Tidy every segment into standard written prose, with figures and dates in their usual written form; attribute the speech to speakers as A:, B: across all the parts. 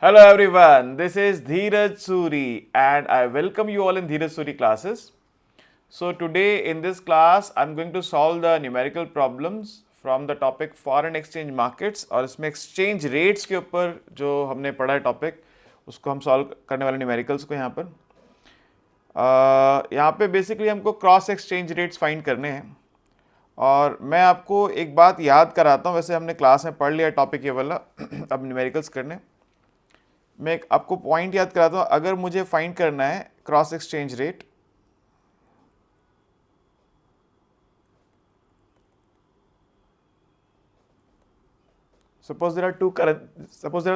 A: Hello everyone, this is Dheeraj Suri and I welcome you all in Dheeraj Suri classes. So today in this class I'm going to solve the numerical problems from the topic foreign exchange markets और इसमें exchange rates के ऊपर जो हमने पढ़ा है topic उसको हम सॉल्व करने वाले न्यूमेरिकल्स को यहाँ पर यहाँ पे बेसिकली हमको क्रॉस एक्सचेंज रेट्स फाइंड करने हैं और मैं आपको एक बात याद कराता हूँ। वैसे हमने क्लास में पढ़ लिया टॉपिक ये वाला अब न्यूमेरिकल्स करने मैं एक आपको पॉइंट याद कराता हूँ। अगर मुझे फाइंड करना है cross exchange rate, suppose there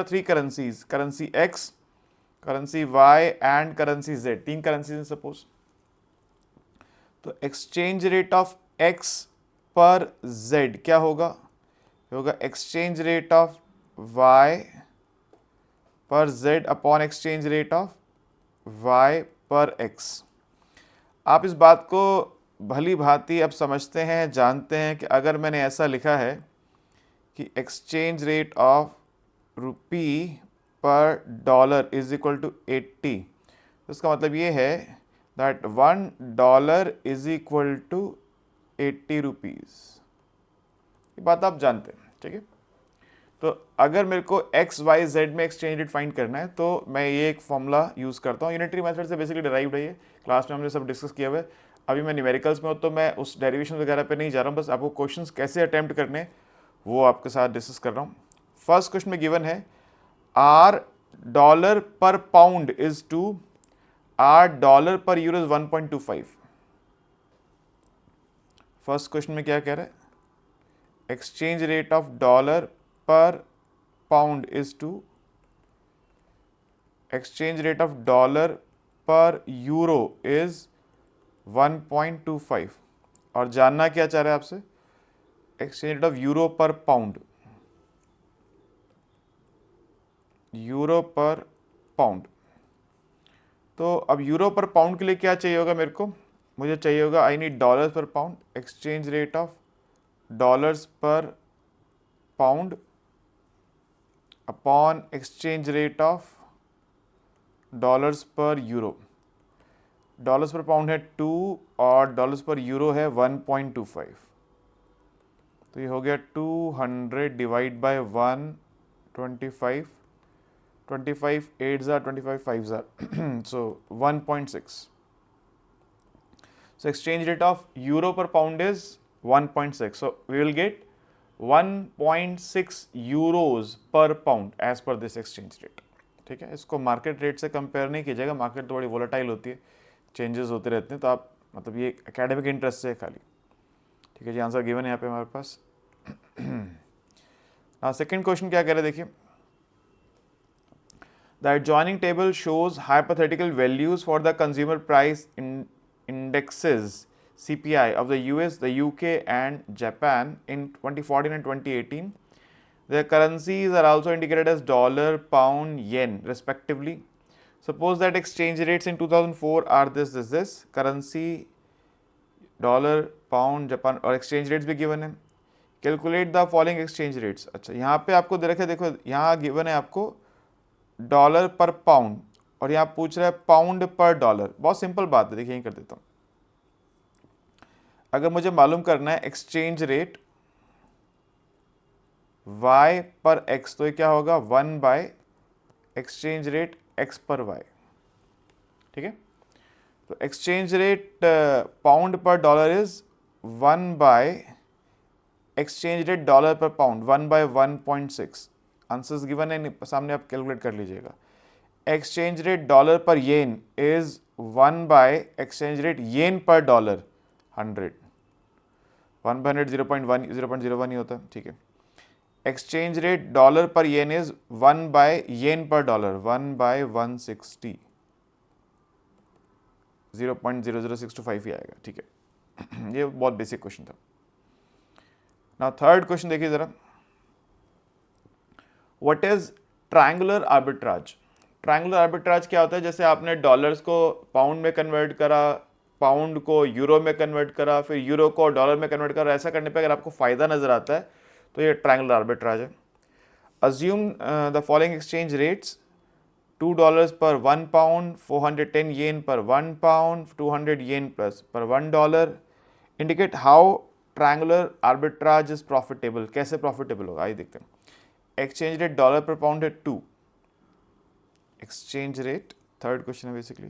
A: are three currencies, currency X, currency Y and currency Z, तीन currencies हैं suppose। तो एक्सचेंज रेट ऑफ X पर Z क्या होगा? होगा एक्सचेंज रेट ऑफ Y पर Z upon exchange rate of Y पर X। आप इस बात को भली भांति अब समझते हैं, जानते हैं कि अगर मैंने ऐसा लिखा है कि एक्सचेंज रेट ऑफ रुपी पर डॉलर इज इक्वल टू 80, तो इसका मतलब ये है that $1 is equal to 80 rupees. ये बात आप जानते हैं, ठीक है। तो अगर मेरे को एक्स वाई जेड में एक्सचेंज रेट फाइंड करना है तो मैं ये एक फॉर्मूला यूज़ करता हूँ। यूनिटरी मेथड से बेसिकली डिराइव्ड है, ये क्लास में हमने सब डिस्कस किया हुआ है। अभी मैं न्यूमेरिकल्स में हूँ तो मैं उस डेरिवेशन वगैरह पे नहीं जा रहा हूँ, बस आपको क्वेश्चंस कैसे अटेम्प्ट करने वो आपके साथ डिस्कस कर रहा हूँ। फर्स्ट क्वेश्चन में गिवन है R dollar per pound is two R dollar per euro is 1.25। First question में क्या कह रहा है? Exchange rate of dollar per pound is two exchange rate of dollar per euro is 1.25 और जानना क्या चाह रहे हैं आपसे? Exchange rate of euro per pound, euro per pound. तो अब यूरो पर पाउंड के लिए क्या चाहिए होगा मेरे को? मुझे चाहिए होगा आई नीड डॉलर्स पर pound, exchange rate of dollars पर pound upon exchange rate of dollars पर यूरो। डॉलर्स पर पाउंड है 2 और डॉलर्स पर यूरो है 1.25, तो ये हो गया 200 divide by 125, 25 8s are 25 5s are so 1.6। so exchange rate of euro per pound is 1.6, so we will get 1.6 euros per pound as per this exchange rate। ठीक है, इसको मार्केट रेट से कंपेयर नहीं कीजिएगा, मार्केट तो बड़ी volatile होती है, चेंजेस होते रहते हैं, तो आप मतलब ये एकेडमिक इंटरेस्ट से है खाली। ठीक है जी, आंसर गिवन है यहाँ पे हमारे पास। हाँ, सेकेंड क्वेश्चन क्या कह रहे हैं देखिए। The adjoining table shows hypothetical values for the consumer price indexes CPI of the US, the UK and Japan in 2014 and 2018. Their currencies are also indicated as dollar, pound, yen respectively. Suppose that exchange rates in 2004 are this currency dollar, pound, Japan और exchange rates भी given है। Calculate the following exchange rates. अच्छा, यहाँ पे आपको दे रखे, देखो यहाँ गिवन है आपको डॉलर पर पाउंड और यहाँ पूछ रहा है पाउंड पर डॉलर। बहुत सिंपल बात है, देखिए यहीं कर देता हूँ। अगर मुझे मालूम करना है एक्सचेंज रेट y पर x, तो ये क्या होगा 1 बाय एक्सचेंज रेट x पर y। ठीक है, तो एक्सचेंज रेट पाउंड पर dollar is 1 by exchange rate dollar per pound 1 bye 1.6। Answers given है सामने, आप कैलकुलेट कर लीजिएगा। Exchange rate dollar per yen is 1 by exchange rate yen पर डॉलर 100। 1 बाय 100 0.01 ही होता है। ठीक है, exchange rate dollar per yen is 1 bye येन पर डॉलर 1 बाय 160, 0.00625 ही आएगा। ठीक है, ये बहुत बेसिक क्वेश्चन था। नाउ थर्ड क्वेश्चन देखिए जरा। What is triangular arbitrage? Triangular arbitrage क्या होता है? जैसे आपने डॉलर्स को पाउंड में कन्वर्ट करा, पाउंड को यूरो में कन्वर्ट करा, फिर यूरो को डॉलर में कन्वर्ट करा, ऐसा करने पे अगर आपको फायदा नजर आता है तो ये ट्रायंगुलर आर्बिट्राज है। Assume the following exchange rates $2 per 1 pound, 410 yen per 1 pound, 200 yen plus per $1 indicate how triangular arbitrage is profitable. कैसे profitable होगा आइए देखते हैं। Exchange rate dollar per pound है 2, एक्सचेंज रेट थर्ड क्वेश्चन है basically,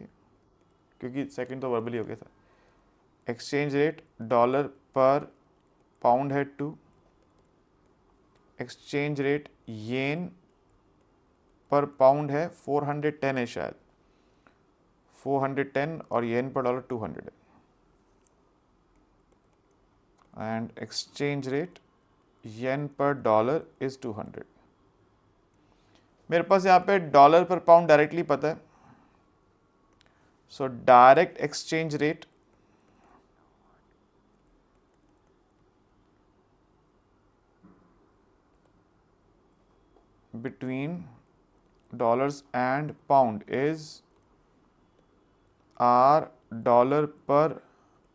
A: क्योंकि second तो verbally हो गया था। Exchange rate dollar per pound है 2, exchange rate yen per pound है 410 है शायद, 410 और येन पर डॉलर 200 है। एंड एक्सचेंज रेट येन पर डॉलर इज 200। मेरे पास यहाँ पे डॉलर पर पाउंड डायरेक्टली पता है, so direct exchange rate between dollars and pound is R dollar per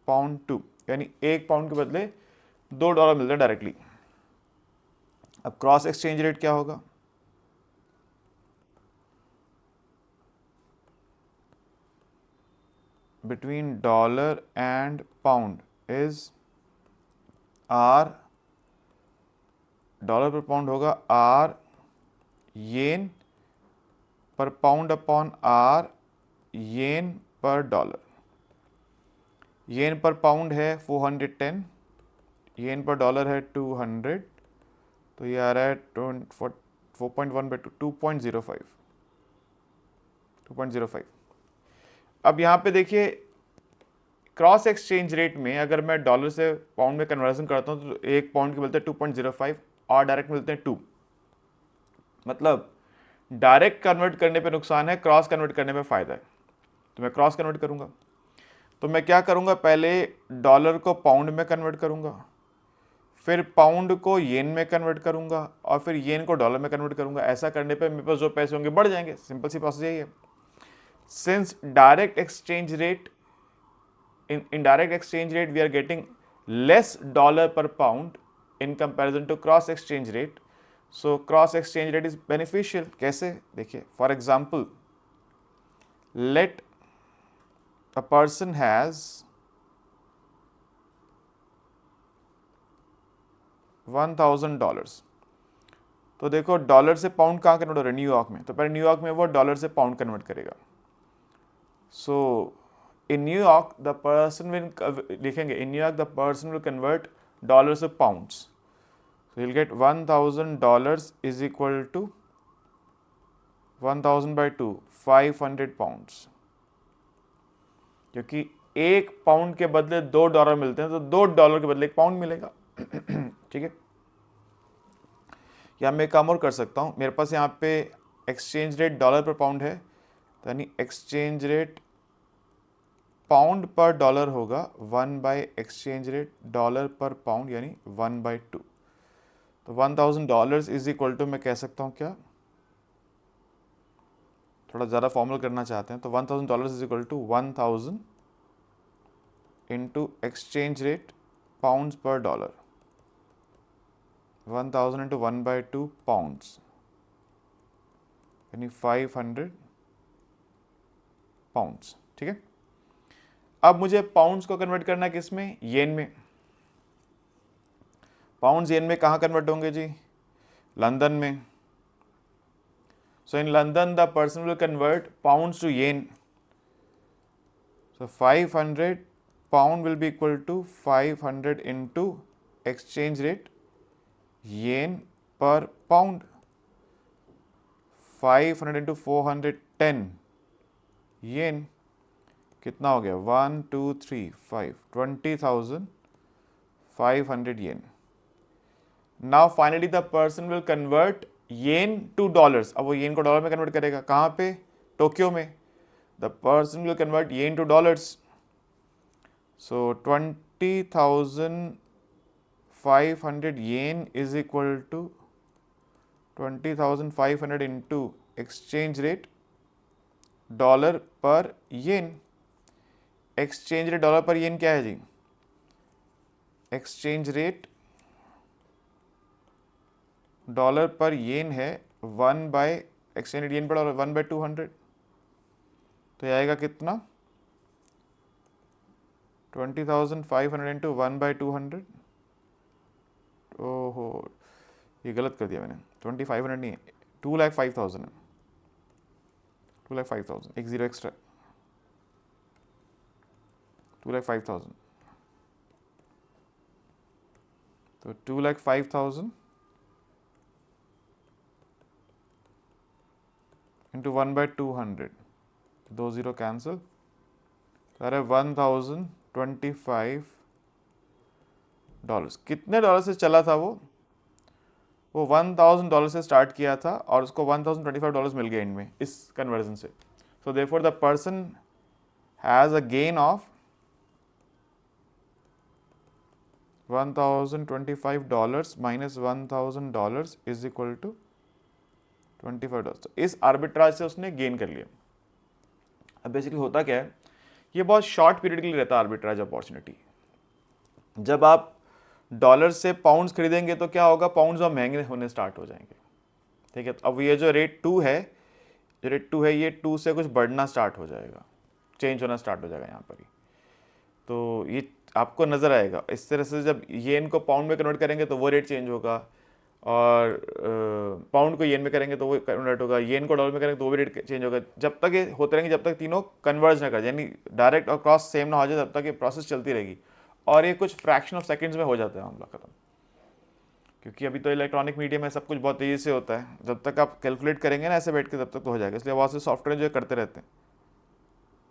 A: pound 2, यानी 1 पाउंड के बदले $2 मिलता है डायरेक्टली। अब क्रॉस एक्सचेंज रेट क्या होगा? Between dollar and pound is R dollar per pound होगा R येन पर पाउंड अपॉन R येन पर डॉलर। येन पर पाउंड है 410, येन पर डॉलर है 200, तो ये आ रहा है 4.1/2, 2.05। अब यहाँ पे देखिए क्रॉस एक्सचेंज रेट में अगर मैं डॉलर से पाउंड में कन्वर्जन करता हूँ तो 1 पाउंड के मिलते हैं 2.05 और डायरेक्ट मिलते हैं 2। मतलब डायरेक्ट कन्वर्ट करने पे नुकसान है, क्रॉस कन्वर्ट करने पे फायदा है। तो मैं क्रॉस कन्वर्ट करूंगा, तो मैं क्या करूंगा, पहले डॉलर को पाउंड में कन्वर्ट करूंगा, फिर पाउंड को येन में कन्वर्ट करूंगा और फिर येन को डॉलर में कन्वर्ट करूंगा। ऐसा करने पे मेरे पास जो पैसे होंगे बढ़ जाएंगे। सिंपल सी प्रोसेस यही है। Since direct exchange rate in direct exchange rate we are getting less dollar per pound in comparison to cross exchange rate, so cross exchange rate is beneficial। कैसे देखिए, for example let a person has $1,000, तो देखो dollar से pound कहाँ convert हो रहा है? New York में। तो पहले न्यूयॉर्क में वो डॉलर से पाउंड कन्वर्ट करेगा। सो in New York the person will लिखेंगे in New York the person will convert dollars to pounds, so he'll get $1,000 is equal to 1,000 by 2, 500 pounds। क्योंकि 1 पाउंड के बदले $2 मिलते हैं, तो $2 के बदले 1 पाउंड मिलेगा। ठीक है, या मैं काम और कर सकता हूँ। मेरे पास यहाँ पे exchange rate dollar per pound है, यानी एक्सचेंज रेट पाउंड पर डॉलर होगा 1 by exchange rate dollar per pound, यानी 1/2। तो $1,000 इज इक्वल टू, मैं कह सकता हूँ क्या, थोड़ा ज़्यादा फॉर्मल करना चाहते हैं तो $1,000 is equal to 1,000 into exchange rate pounds per dollar, 1,000 into 1/2 pounds, यानी 500 पाउंड्स। ठीक है, अब मुझे पाउंड्स को कन्वर्ट करना है किस में? येन में। पाउंड्स येन में कहाँ कन्वर्ट होंगे जी? लंदन में। So in London the person will convert pounds to yen, so 500 pound will be equal to 500 into exchange rate yen per pound, 500 into 410 येन, कितना हो गया? 1 2 3 5 20,500 येन। Now finally the person will convert yen to dollars. अब वो येन को dollar में convert करेगा, कहाँ पे? टोक्यो में। The person will convert yen to dollars, so 20,500 yen is equal to 20,500 into exchange rate dollar per yen. Exchange rate dollar per येन क्या है जी? एक्सचेंज रेट डॉलर पर येन है 1 बाय एक्सचेंज रेट येन पर dollar 1/200, तो ये आएगा कितना 20,500 into 1/200। ओहो ये गलत कर दिया मैंने, 2500 नहीं है, 2,05,000 है, 2,05,000, एक जीरो एक्स्ट्रा, 2,05,000, तो 2,05,000 इंटू 1/200, 2 जीरो कैंसिल, अरे $1,025। कितने डॉलर से चला था वो $1,000 से स्टार्ट किया था और उसको $1,025 मिल गया एंड में इस कन्वर्जन से। So therefore the person has a gain of $1,025 minus $1,000 is equal to $25। तो इस आर्बिट्राज से उसने गेन कर लिया। अब बेसिकली होता क्या है, ये बहुत शॉर्ट पीरियड के लिए रहता है आर्बिट्राज अपॉर्चुनिटी। जब आप डॉलर से पाउंड्स खरीदेंगे तो क्या होगा, पाउंड्स अब महंगे होने स्टार्ट हो जाएंगे, ठीक है। तो अब ये जो रेट 2 है, ये 2 से कुछ बढ़ना स्टार्ट हो जाएगा, चेंज होना स्टार्ट हो जाएगा यहाँ पर ही। तो ये आपको नज़र आएगा इस तरह से, जब येन को पाउंड में कन्वर्ट करेंगे तो वो रेट चेंज होगा, और पाउंड को येन में करेंगे तो वो कन्वर्ट होगा, येन को डॉलर में करेंगे तो वो भी रेट चेंज होगा। जब तक ये होते रहेंगे, जब तक तीनों कन्वर्ज ना कर, यानी डायरेक्ट और क्रॉस सेम ना हो जाए, तब तक ये प्रोसेस चलती रहेगी। और ये कुछ फ्रैक्शन ऑफ सेकंड्स में हो जाता है मामला खत्म, क्योंकि अभी तो इलेक्ट्रॉनिक मीडियम में सब कुछ बहुत तेज़ी से होता है। जब तक आप कैलकुलेट करेंगे ना ऐसे बैठ के, तब तक तो हो जाएगा। इसलिए बहुत से सॉफ्टवेयर जो करते रहते हैं,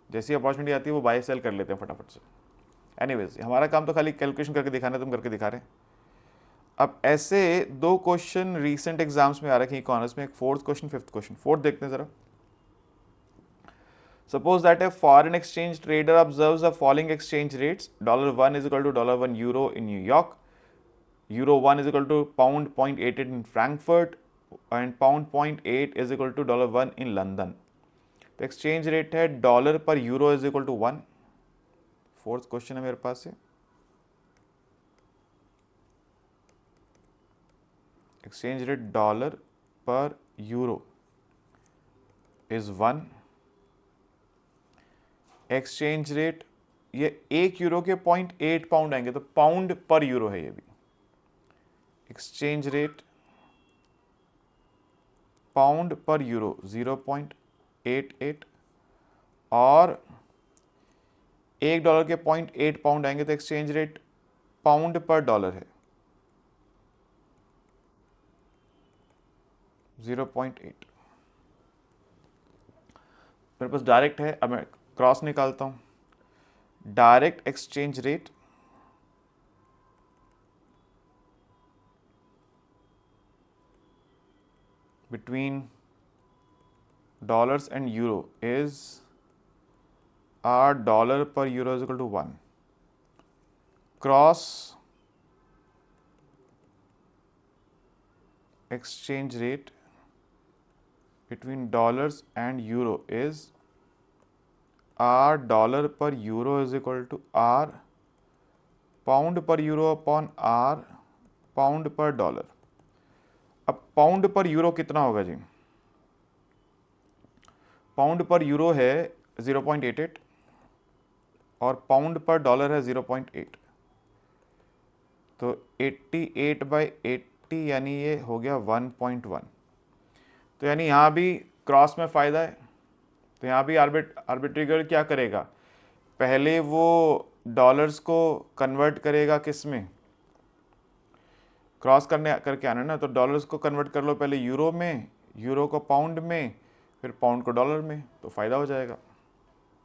A: जैसी अपॉर्चुनिटी आती है वो बाय सेल कर लेते हैं फटाफट से। एनीवेज हमारा काम तो खाली कैलकुलेशन करके दिखाना है, तुम करके दिखा रहे हैं। अब ऐसे 2 क्वेश्चन रिसेंट एग्जाम्स में आ रखे हैं इकोनॉमिक्स में, एक 4th question 5th question. 4th देखते हैं जरा। Suppose that a foreign exchange trader observes the following exchange rates: $1 is equal to $1 euro in New York, euro 1 is equal to pound 0.88 in Frankfurt, and pound 0.8 is equal to $1 in London. तो exchange rate है dollar per euro is equal to 1। 4th question है मेरे पास से। Exchange rate dollar per euro is 1। Exchange rate ये 1 euro के 0.8 pound आएंगे, तो पाउंड पर यूरो है ये भी। एक्सचेंज रेट पाउंड पर यूरो 0.88, और 1 डॉलर के 0.8 पाउंड आएंगे, तो एक्सचेंज रेट पाउंड पर डॉलर है 0.8। मेरे पास डायरेक्ट है, अब मैं क्रॉस निकालता हूं। Direct exchange rate between dollars and euro is our dollar per euro is equal to 1. Cross exchange rate between dollars and euro is our dollar per euro is equal to our pound per euro upon our pound per dollar। अब pound पर euro कितना होगा जी? Pound पर euro है 0.88 और pound पर dollar है 0.8, तो 88/80 यानी ये हो गया 1.1। तो यानी यहाँ भी क्रॉस में फ़ायदा है। तो यहाँ भी आर्बिट्रेटर क्या करेगा, पहले वो डॉलर्स को कन्वर्ट करेगा किस में, क्रॉस करके आना ना, तो डॉलर्स को कन्वर्ट कर लो पहले यूरो में, यूरो को पाउंड में, फिर पाउंड को डॉलर में, तो फ़ायदा हो जाएगा।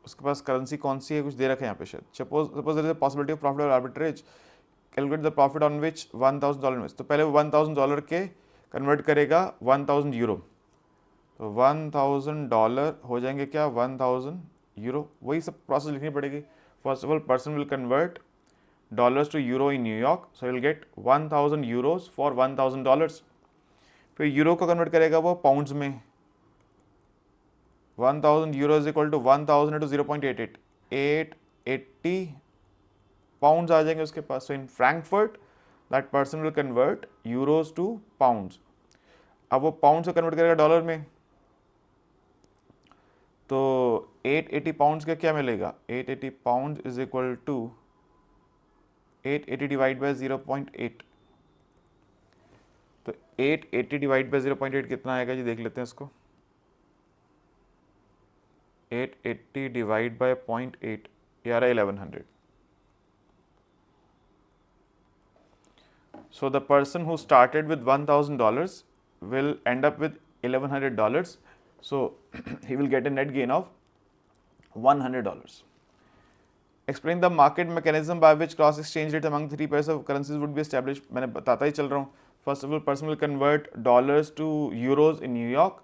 A: उसके पास करेंसी कौन सी है, कुछ दे रखा है यहाँ पे शायद। Suppose there is a possibility of profit of arbitrage, calculate the profit on which $1,000 invest. तो पहले वो $1,000 के कन्वर्ट करेगा 1,000 यूरो, तो $1,000 हो जाएंगे क्या 1,000 यूरो। वही सब प्रोसेस लिखनी पड़ेगी। First of all person will convert dollars to euro in New York, so you'll get 1,000 euros for $1,000। फिर यूरो को कन्वर्ट करेगा वो पाउंड्स में, 1,000 euro is equal to 1,000 into 0.88, 880 pounds आ जाएंगे उसके पास। So in Frankfurt that person will convert euros to pounds. अब वो पाउंड से कन्वर्ट करेगा डॉलर में, तो 880 पाउंड्स का क्या मिलेगा, 880 pound is equal to 880 divide by 0.8, तो 880 डिवाइड बाय 0.8 कितना आएगा जी, देख लेते हैं इसको। 880 डिवाइड बाय 0.8, ये आ रहा है 1100। So the person who started with $1,000 will end up with $1,100. So he will get a net gain of $100. Explain the market mechanism by which cross exchange rate among three pairs of currencies would be established. मैंने बताता ही चल रहा हूँ. First of all, person will convert dollars to euros in New York.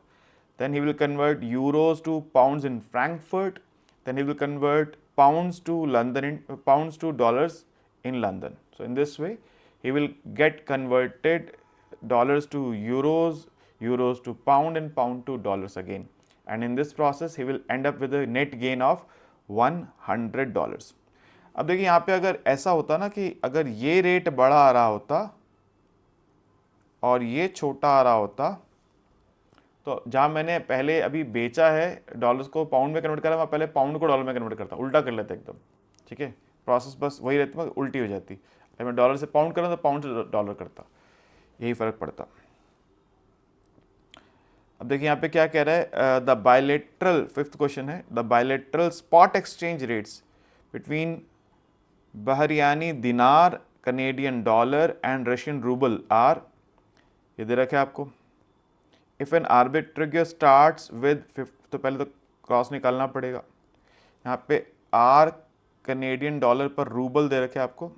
A: Then he will convert euros to pounds in Frankfurt. Then he will convert pounds to pounds to dollars in London. So in this way, he will get converted dollars to euros, euros to pound, and pound to dollars again. And in this process, he will end up with a net gain of $100. अब देखिए यहाँ पे अगर ऐसा होता ना कि अगर ये रेट बड़ा आ रहा होता और ये छोटा आ रहा होता, तो जहाँ मैंने पहले अभी बेचा है डॉलर्स को पाउंड में कन्वर्ट करा, मैं पहले पाउंड को डॉलर में कन्वर्ट करता, उल्टा कर लेता एकदम, ठीक है, प्रोसेस बस वही रहती, मगर उल्टी हो जाती। अगर मैं डॉलर से पाउंड करूँ तो पाउंड से डॉलर करता, यही फ़र्क पड़ता। अब देखिए यहाँ पे क्या कह रहा है, द बायलेटरल, फिफ्थ क्वेश्चन है, the bilateral spot exchange rates between Bahraini dinar, Canadian dollar and Russian rouble are, ये दे रखा है आपको। If an arbitrage starts with, तो पहले तो क्रॉस निकालना पड़ेगा। यहाँ पे are Canadian dollar per rouble दे रखे आपको,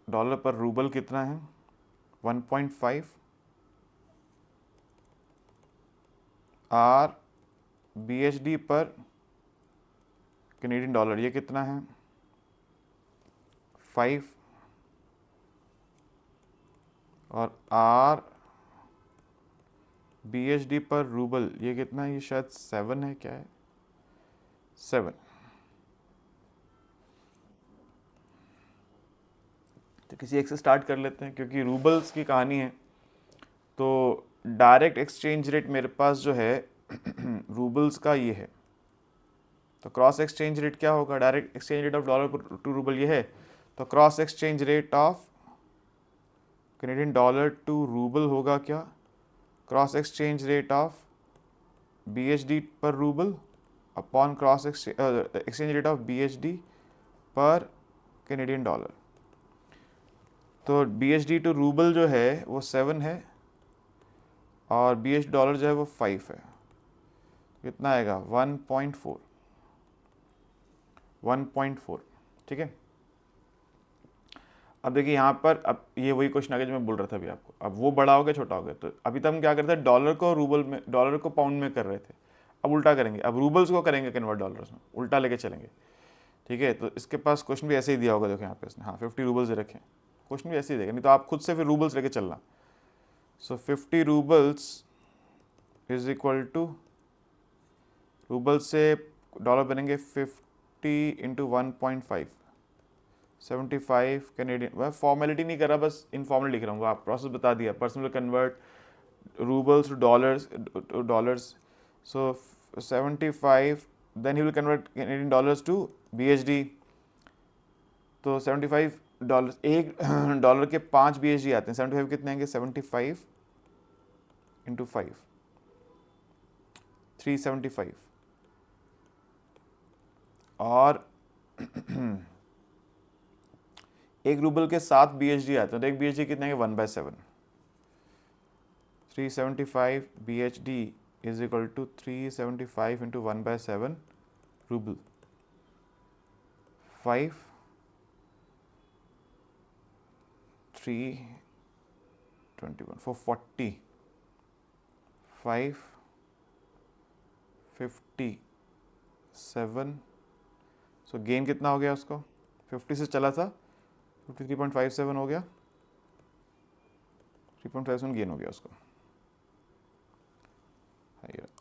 A: डॉलर पर रूबल कितना है 1.5, are BHD per Canadian dollar ये कितना है 5, और आर BHD पर रूबल ये कितना है, ये शायद 7 है, क्या है 7। तो किसी एक से स्टार्ट कर लेते हैं, क्योंकि रूबल्स की कहानी है। तो डायरेक्ट एक्सचेंज रेट मेरे पास जो है रूबल्स का ये है, तो क्रॉस एक्सचेंज रेट क्या होगा, direct exchange rate of dollar to rouble ये है, तो cross exchange rate of Canadian dollar to rouble होगा क्या, cross exchange rate of BHD per rouble upon cross exchange rate of BHD per Canadian dollar. तो BHD to rouble जो है वो 7 है, और BHD डॉलर जो है वो 5 है, कितना आएगा 1.4, ठीक है। अब देखिए यहाँ पर, अब ये वही क्वेश्चन आ गया जो मैं बोल रहा था अभी आपको, अब वो बड़ा हो गया छोटा हो गया। तो अभी तक हम क्या करते हैं, डॉलर को रूबल में, डॉलर को पाउंड में कर रहे थे, अब उल्टा करेंगे, अब रूबल्स को करेंगे कन्वर्ट डॉलर्स में, उल्टा लेके चलेंगे, ठीक है। तो इसके पास क्वेश्चन भी ऐसे ही दिया होगा, देखो यहाँ पे इसने, हाँ 50 रूबल्स रखे, क्वेश्चन भी ऐसे ही देगा, नहीं तो आप खुद से फिर रूबल्स लेके चलना। So 50 roubles is equal to, rouble से डॉलर बनेंगे 50 इंटू 1.5, 75 कैनेडियन। वह फॉर्मेलिटी नहीं कर रहा, बस इनफॉर्मल लिख रहा हूँ, आप प्रोसेस बता दिया। Person will convert roubles to dollars, so 75, then he will convert Canadian dollars to BHD। तो 75 डॉलर, एक डॉलर के 5 BHD आते हैं, 75 कितने आएंगे, 75 इंटू 5, 375, और एक रूबल के 7 BHD आते हैं, तो एक BHD कितने हैं 1/7, 375 BHD is equal to 375 into 1/7 rouble, 5, 321, 440, 5, 57। So gain कितना हो गया उसको, 50 से चला था 53.57 हो गया, 3.57 गेन हो गया उसको,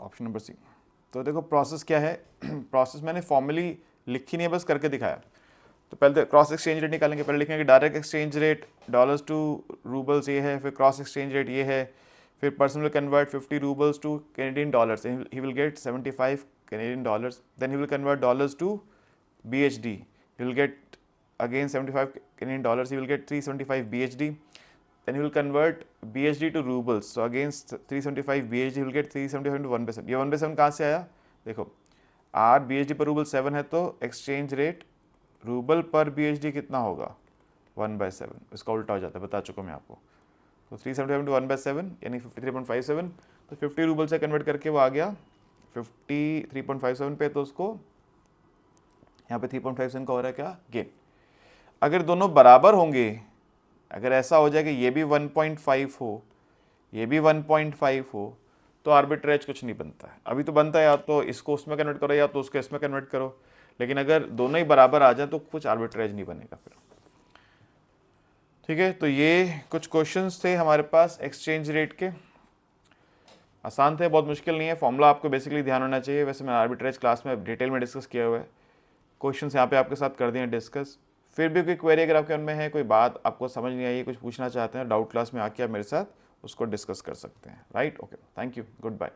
A: ऑप्शन नंबर सी। तो देखो प्रोसेस क्या है, प्रोसेस मैंने फॉर्मली लिखी नहीं है, बस करके दिखाया। तो पहले तो क्रॉस एक्सचेंज रेट निकालेंगे, पहले लिखेंगे direct exchange rate dollars to roubles ये है, फिर क्रॉस एक्सचेंज रेट ये है, फिर person will convert 50 roubles to Canadian dollars, he will get 75 Canadian dollars, then he will convert dollars to BHD, he will get again 75 Canadian dollars, he will get 375 BHD, then he will convert BHD to rubles, so against 375 BHD he will get 375 into 1/7, ये 1/7 कहाँ से आया देखो, R BHD per rouble 7 है तो exchange rate rouble पर BHD कितना होगा 1/7, इसका उल्टा हो जाता है, बता चुका मैं आपको। तो 375 into 1/7 यानी 53.57, तो 50 रूबल से कन्वर्ट करके वो आ गया 53.57 पे, तो उसको यहाँ पे 3.57 का हो रहा है क्या गेन। अगर दोनों बराबर होंगे, अगर ऐसा हो जाए कि ये भी 1.5 हो, ये भी 1.5 हो, तो आर्बिट्रेज कुछ नहीं बनता है। अभी तो बनता है या तो इसको उसमें कन्वर्ट करो या तो उसको इसमें कन्वर्ट करो, लेकिन अगर दोनों ही बराबर आ जाए तो कुछ आर्बिट्रेज नहीं बनेगा फिर। ठीक है, तो ये कुछ क्वेश्चंस थे हमारे पास एक्सचेंज रेट के, आसान थे, बहुत मुश्किल नहीं है। फॉर्मूला आपको बेसिकली ध्यान होना चाहिए, वैसे मैं आर्बिट्रेज क्लास में डिटेल में डिस्कस किया हुआ है, क्वेश्चंस यहाँ पे आपके साथ कर दिए डिस्कस। फिर भी कोई क्वेरी अगर आपके मन में है, कोई बात आपको समझ नहीं आई, कुछ पूछना चाहते हैं, डाउट क्लास में आके आप मेरे साथ उसको डिस्कस कर सकते हैं। Right, okay, thank you, good bye.